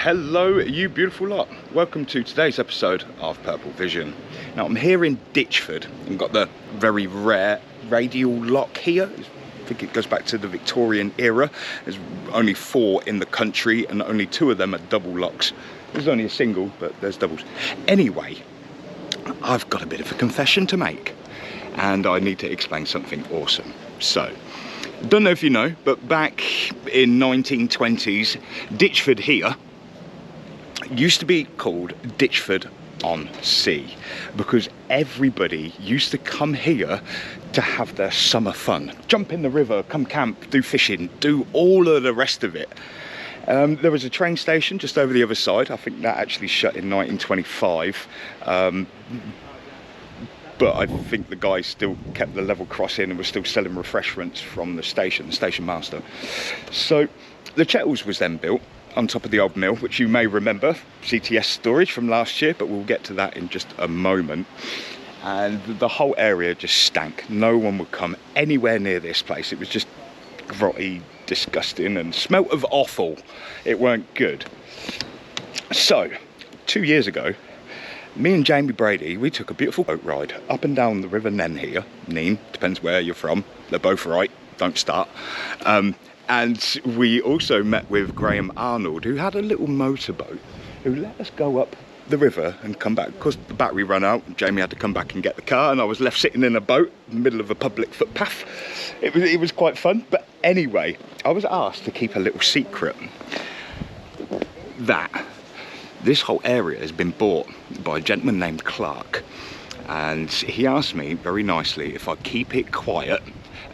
Hello you beautiful lot, welcome to today's episode of PurpleVision. Now I'm here in Ditchford and got the very rare radial lock here. I think it goes back to the Victorian era. There's only 4 in the country and only 2 of them are double locks. There's only a single, but there's doubles. Anyway, I've got a bit of a confession to make and I need to explain something awesome. So, don't know if you know, but back in 1920s, Ditchford here used to be called Ditchford-on-sea because everybody used to come here to have their summer fun. Jump in the river, come camp, do fishing, do all of the rest of it. There was a train station just over the other side. I think that actually shut in 1925. But I think the guy still kept the level crossing and was still selling refreshments from the station master. So the Cllr was then built on top of the old mill, which you may remember, CTS storage from last year, but we'll get to that in just a moment. And the whole area just stank. No one would come anywhere near this place. It was just grotty, disgusting, and smelt of offal. It weren't good. So 2 years ago, me and Jamie Brady, we took a beautiful boat ride up and down the River Nen here. Nene, depends where you're from. They're both right, don't start. And we also met with Graham Arnold, who had a little motorboat, who let us go up the river and come back. Of course, the battery ran out, Jamie had to come back and get the car, and I was left sitting in a boat in the middle of a public footpath. It was quite fun, but anyway, I was asked to keep a little secret. That this whole area has been bought by a gentleman named Cllr, and he asked me very nicely if I'd keep it quiet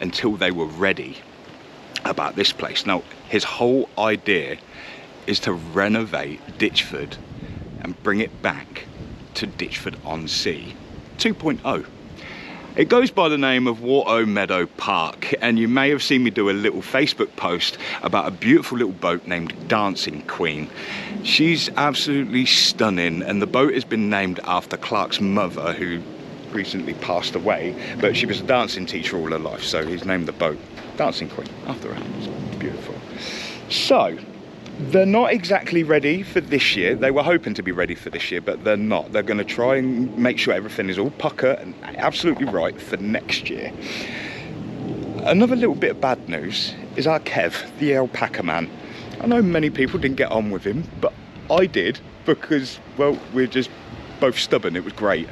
until they were ready about this place. Now, his whole idea is to renovate Ditchford and bring it back to Ditchford-on-sea 2.0. It goes by the name of Meadow Park, and you may have seen me do a little Facebook post about a beautiful little boat named Dancing Queen. She's absolutely stunning, and the boat has been named after Cllr's mother, who recently passed away, but she was a dancing teacher all her life, so he's named the boat Dancing Queen after her. It's beautiful. So, they're not exactly ready for this year. They were hoping to be ready for this year, but they're not. They're going to try and make sure everything is all pucker and absolutely right for next year. Another little bit of bad news is our Kev, the Alpaca man. I know many people didn't get on with him, but I did because, well, we're just both stubborn. It was great.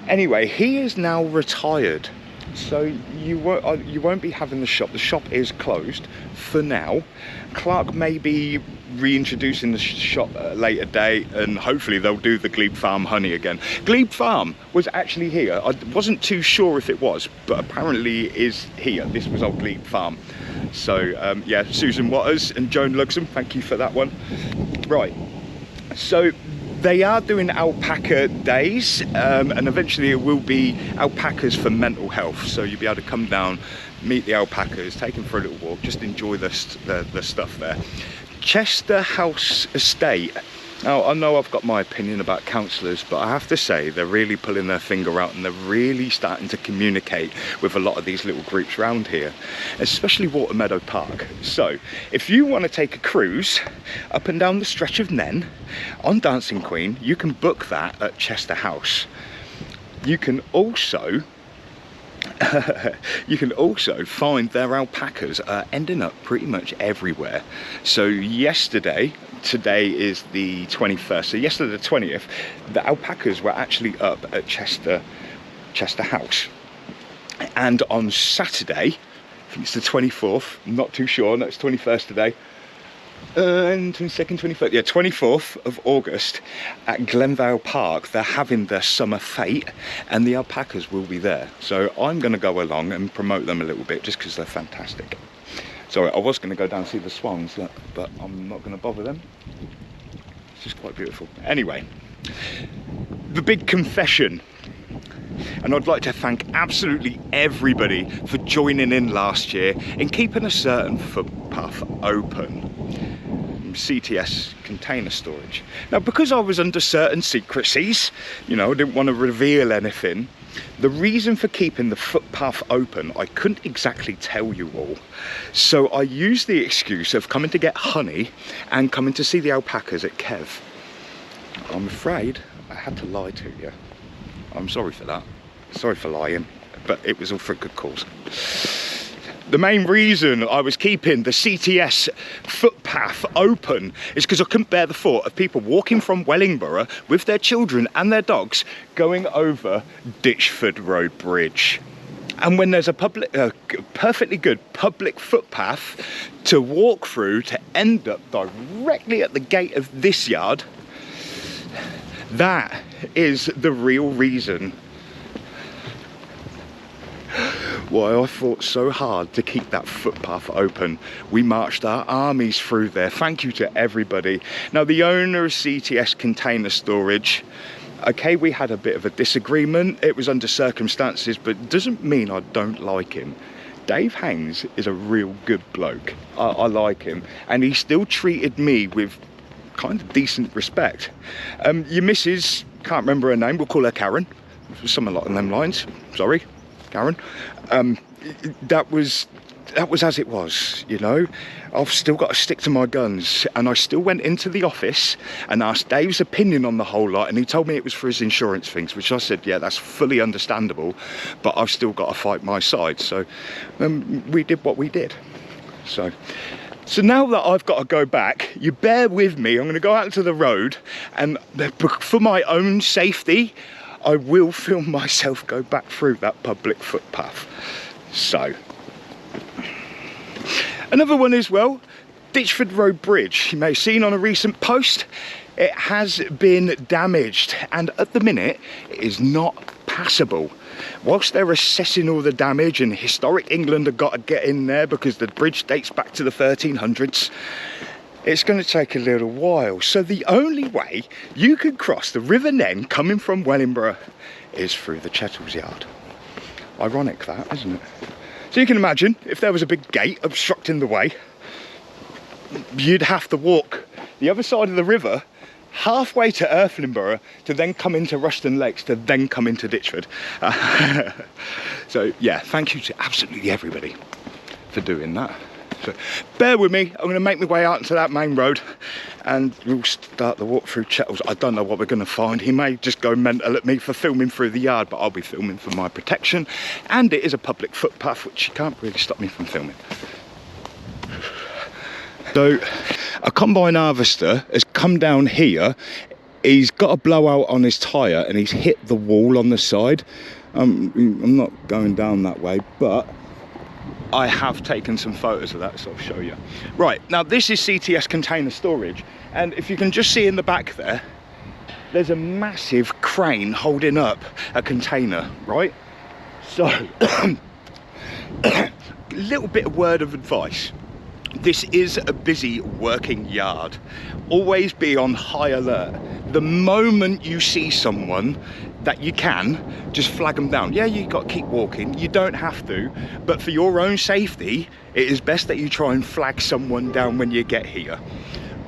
Anyway, he is now retired. So you won't be having the shop. The shop is closed for now. Cllr may be reintroducing the shop at a later date, and hopefully they'll do the Glebe Farm honey again. Glebe Farm was actually here. I wasn't too sure if it was, but apparently it is here. This was old Glebe Farm. So yeah, Susan Waters and Joan Luxon, thank you for that one. Right, so they are doing Alpaca Days, and eventually it will be Alpacas for mental health. So you'll be able to come down, meet the alpacas, take them for a little walk, just enjoy the stuff there. Chester House Estate. Now, I know I've got my opinion about councillors, but I have to say they're really pulling their finger out and they're really starting to communicate with a lot of these little groups around here, especially WaterMeadow Park. So, if you want to take a cruise up and down the stretch of Nen on Dancing Queen, you can book that at Chester House. You can also find their alpacas ending up pretty much everywhere. So today is the 21st, so yesterday the 20th, the alpacas were actually up at Chester House. And on Saturday, I think it's the 24th, I'm not too sure, no, it's 21st today, and 22nd, 23rd, yeah, 24th of August at Glenvale Park, they're having their summer fete and the alpacas will be there. So I'm going to go along and promote them a little bit just because they're fantastic. Sorry, I was going to go down and see the swans, but I'm not going to bother them. It's just quite beautiful. Anyway, the big confession. And I'd like to thank absolutely everybody for joining in last year in keeping a certain footpath open. CTS container storage. Now, because I was under certain secrecies, you know, I didn't want to reveal anything, The reason for keeping the footpath open, I couldn't exactly tell you all. So I used the excuse of coming to get honey and coming to see the alpacas at Cllr. I'm afraid I had to lie to you. I'm sorry for that. Sorry for lying, but it was all for a good cause. The main reason I was keeping the CTS footpath open is because I couldn't bear the thought of people walking from Wellingborough with their children and their dogs going over Ditchford Road Bridge. And when there's a perfectly good public footpath to walk through to end up directly at the gate of this yard, that is the real reason why I fought so hard to keep that footpath open. We marched our armies through there. Thank you to everybody. Now, the owner of CTS Container Storage, okay, we had a bit of a disagreement. It was under circumstances, but it doesn't mean I don't like him. Dave Haynes is a real good bloke. I like him, and he still treated me with kind of decent respect. Your missus, can't remember her name, we'll call her Karen, something along them lines. Sorry, Karen. That was as it was, you know. I've still got to stick to my guns, and I still went into the office and asked Dave's opinion on the whole lot, and he told me it was for his insurance things, which I said, yeah, that's fully understandable, but I've still got to fight my side. So we did what we did. So now that I've got to go back, you bear with me. I'm going to go out into the road, and for my own safety, I will film myself go back through that public footpath. So, another one as well, Ditchford Road Bridge. You may have seen on a recent post, it has been damaged, and at the minute it is not passable. Whilst they're assessing all the damage, and Historic England have got to get in there because the bridge dates back to the 1300s, it's going to take a little while. So the only way you can cross the River Nen coming from Wellingborough is through the Chettles Yard. Ironic that, isn't it? So you can imagine if there was a big gate obstructing the way, you'd have to walk the other side of the river halfway to Wellingborough to then come into Rushton Lakes to then come into Ditchford. So yeah, thank you to absolutely everybody for doing that. So bear with me, I'm going to make my way out into that main road and we'll start the walk through Chettles. I don't know what we're going to find. He may just go mental at me for filming through the yard, but I'll be filming for my protection, and it is a public footpath which you can't really stop me from filming. So a combine harvester has come down here. He's got a blowout on his tyre and he's hit the wall on the side. I'm not going down that way, but I have taken some photos of that, so I'll show you. Right, now this is CTS Container Storage, and if you can just see in the back there, there's a massive crane holding up a container, right? So, a little bit of word of advice. This is a busy working yard. Always be on high alert. The moment you see someone that you can, just flag them down. Yeah, you got to keep walking, you don't have to, but for your own safety, it is best that you try and flag someone down when you get here.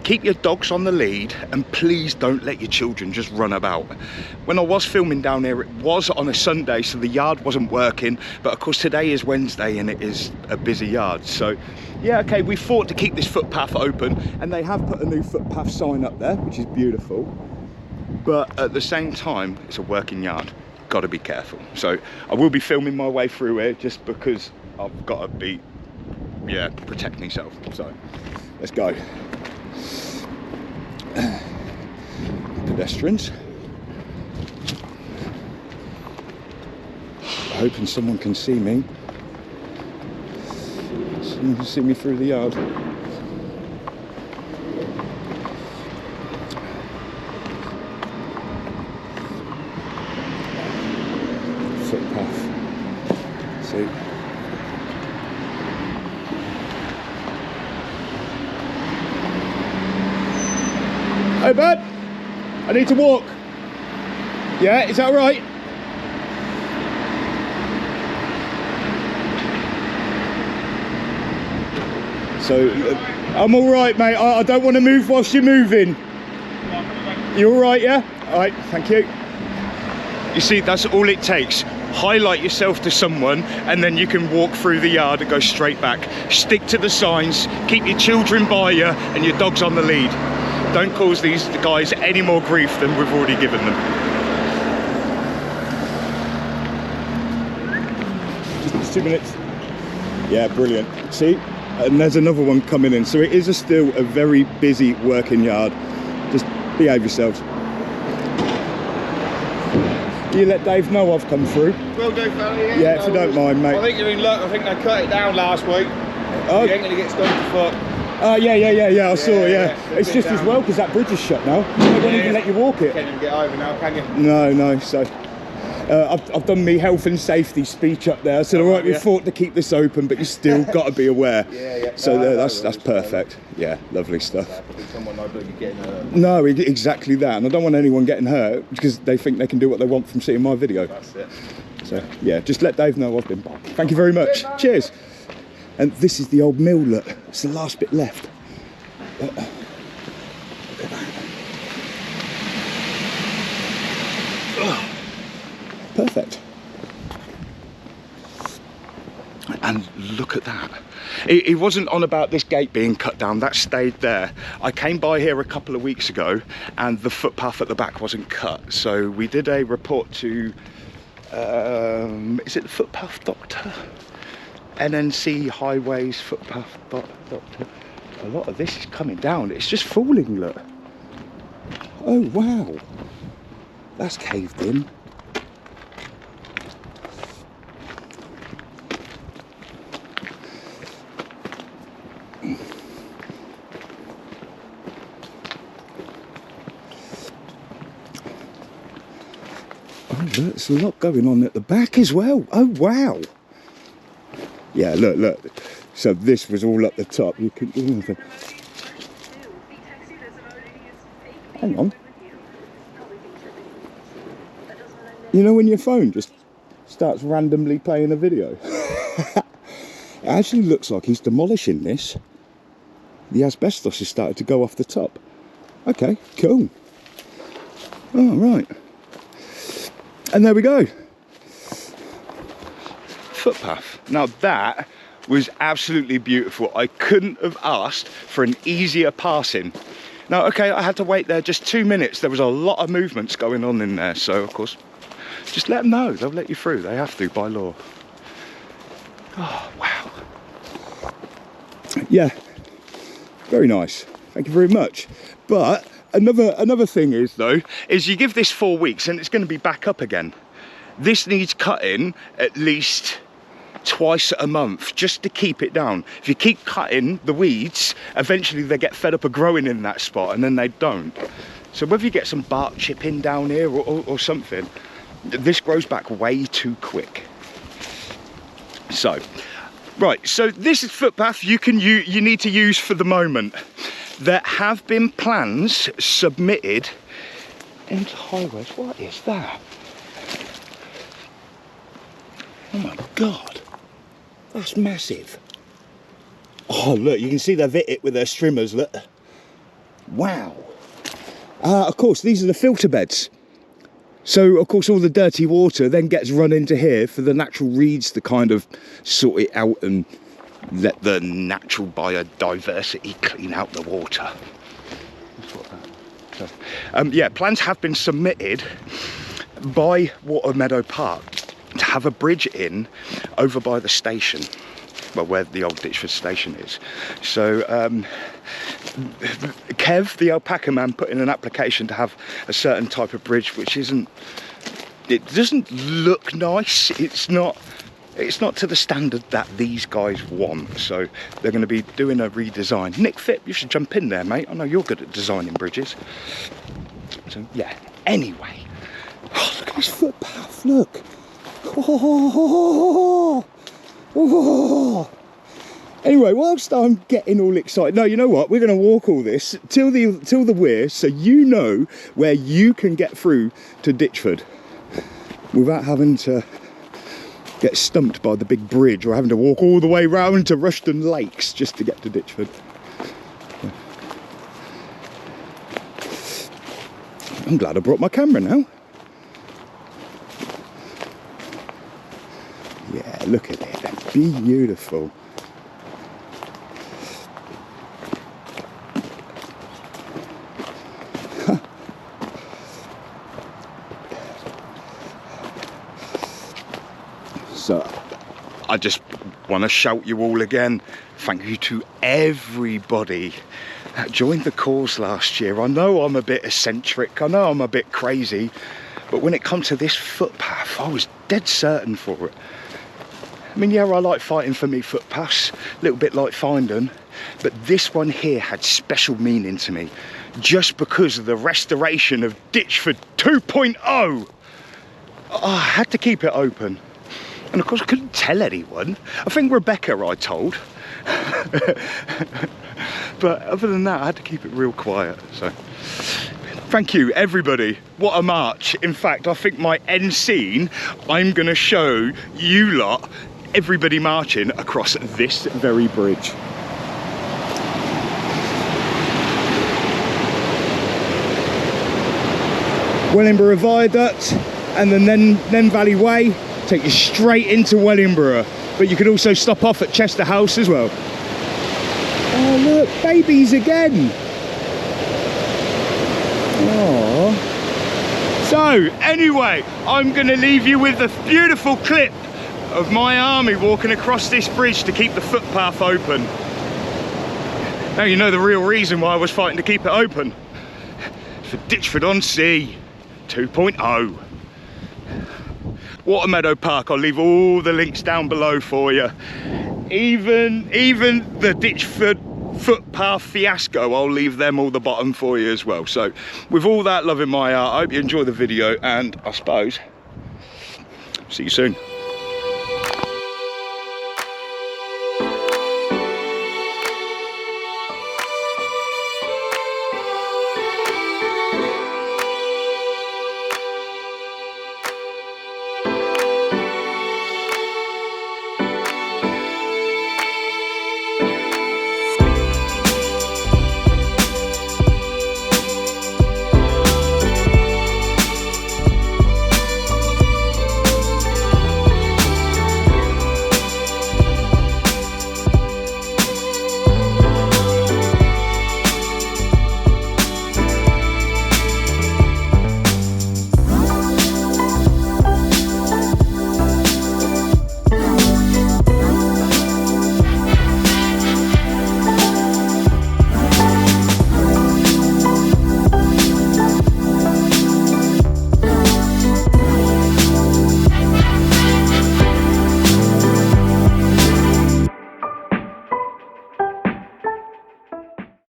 Keep your dogs on the lead, and please don't let your children just run about. When I was filming down here, it was on a Sunday, so the yard wasn't working, but of course today is Wednesday and it is a busy yard. So yeah, okay, we fought to keep this footpath open, and they have put a new footpath sign up there, which is beautiful. But at the same time, it's a working yard. Got to be careful. So I will be filming my way through here just because I've got to be, yeah, protect myself. So let's go. Pedestrians. Hoping someone can see me. Someone can see me through the yard. Footpath. See. Hey bud, I need to walk. Yeah, is that all right? So, I'm all right, mate. I don't want to move whilst you're moving. You all right, yeah? All right, thank you. You see, that's all it takes. Highlight yourself to someone and then you can walk through the yard and go straight back. Stick to the signs, keep your children by you and your dogs on the lead. Don't cause these guys any more grief than we've already given them. Just 2 minutes. Yeah, brilliant. See, and there's another one coming in. So it is still a very busy working yard. Just behave yourselves. You let Dave know I've come through. Will do, fella, yeah. Yeah, if you don't mind, mate. I think you're in luck. I think they cut it down last week. Oh. You ain't going to get stumped to foot. Oh, yeah, I saw, yeah. It's just down. as well because that bridge is shut now. They won't even let you walk it. Can't even get over now, can you? No, so... I've done me health and safety speech up there. I said, all right, we fought to keep this open, but you still got to be aware. Yeah. So that's perfect. Yeah, lovely stuff. Someone like you getting hurt. No, exactly that. And I don't want anyone getting hurt because they think they can do what they want from seeing my video. That's it. So, yeah, just let Dave know I've been by. Thank you very much. Cheers. And this is the old mill, look. It's the last bit left. Look at that. Perfect. And look at that. He wasn't on about this gate being cut down, that stayed there. I came by here a couple of weeks ago and the footpath at the back wasn't cut. So we did a report to, is it the footpath doctor? NNC Highways footpath doctor. A lot of this is coming down. It's just falling, look. Oh, wow. That's caved in. There's a lot going on at the back as well. Oh, wow. Yeah, look. So this was all up the top. You could... Hang on. You know when your phone just starts randomly playing a video? It actually looks like he's demolishing this. The asbestos has started to go off the top. Okay, cool. All right. And there we go. Footpath. Now that was absolutely beautiful. I couldn't have asked for an easier passing. Now, okay, I had to wait there just 2 minutes. There was a lot of movements going on in there. So, of course, just let them know. They'll let you through. They have to by law. Oh, wow. Yeah, very nice. Thank you very much. But another thing is, though, is you give this 4 weeks and it's going to be back up again. This needs cutting at least twice a month just to keep it down. If you keep cutting the weeds, eventually they get fed up of growing in that spot and then they don't. So whether you get some bark chipping down here or something, this grows back way too quick. So, right, so this is footpath you need to use for the moment. There have been plans submitted into highways. What is that? Oh my God, that's massive. Oh look, you can see they've hit it with their strimmers, look. Wow. Of course, these are the filter beds. So of course all the dirty water then gets run into here for the natural reeds to kind of sort it out and let the natural biodiversity clean out the water. That's what that. So, yeah, plans have been submitted by Meadow Park to have a bridge in over by the station, well, where the old Ditchford station is. So Kev, the alpaca man, put in an application to have a certain type of bridge, which it doesn't look nice. It's not to the standard that these guys want. So they're going to be doing a redesign. Nick Phipp, you should jump in there, mate. I know you're good at designing bridges. So yeah, anyway. Oh, look at this footpath, look. Oh. Anyway, whilst I'm getting all excited, no, you know what? We're going to walk all this till the weir, so you know where you can get through to Ditchford without having to get stumped by the big bridge or having to walk all the way round to Rushton Lakes just to get to Ditchford. I'm glad I brought my camera now. Look at it, beautiful. So I just want to shout you all again, thank you to everybody that joined the cause last year. I know I'm a bit eccentric, I know I'm a bit crazy, but when it comes to this footpath, I was dead certain for it. I mean, yeah, I like fighting for me footpaths, a little bit like finding, but this one here had special meaning to me, just because of the restoration of Ditchford 2.0. Oh, I had to keep it open. And of course I couldn't tell anyone. I think Rebecca I told. But other than that, I had to keep it real quiet. So thank you everybody, what a march. In fact, I think my end scene, I'm gonna show you lot, everybody marching across this very bridge. Wellingborough Viaduct and the Nen Valley Way take you straight into Wellingborough, but you could also stop off at Chester House as well. Oh look, babies again. Oh. So anyway, I'm gonna leave you with a beautiful clip of my army walking across this bridge to keep the footpath open. Now you know the real reason why I was fighting to keep it open. For Ditchford-on-sea 2.0. Meadow Park, I'll leave all the links down below for you. Even the Ditchford footpath fiasco, I'll leave them all the bottom for you as well. So with all that love in my heart, I hope you enjoy the video, and I suppose see you soon.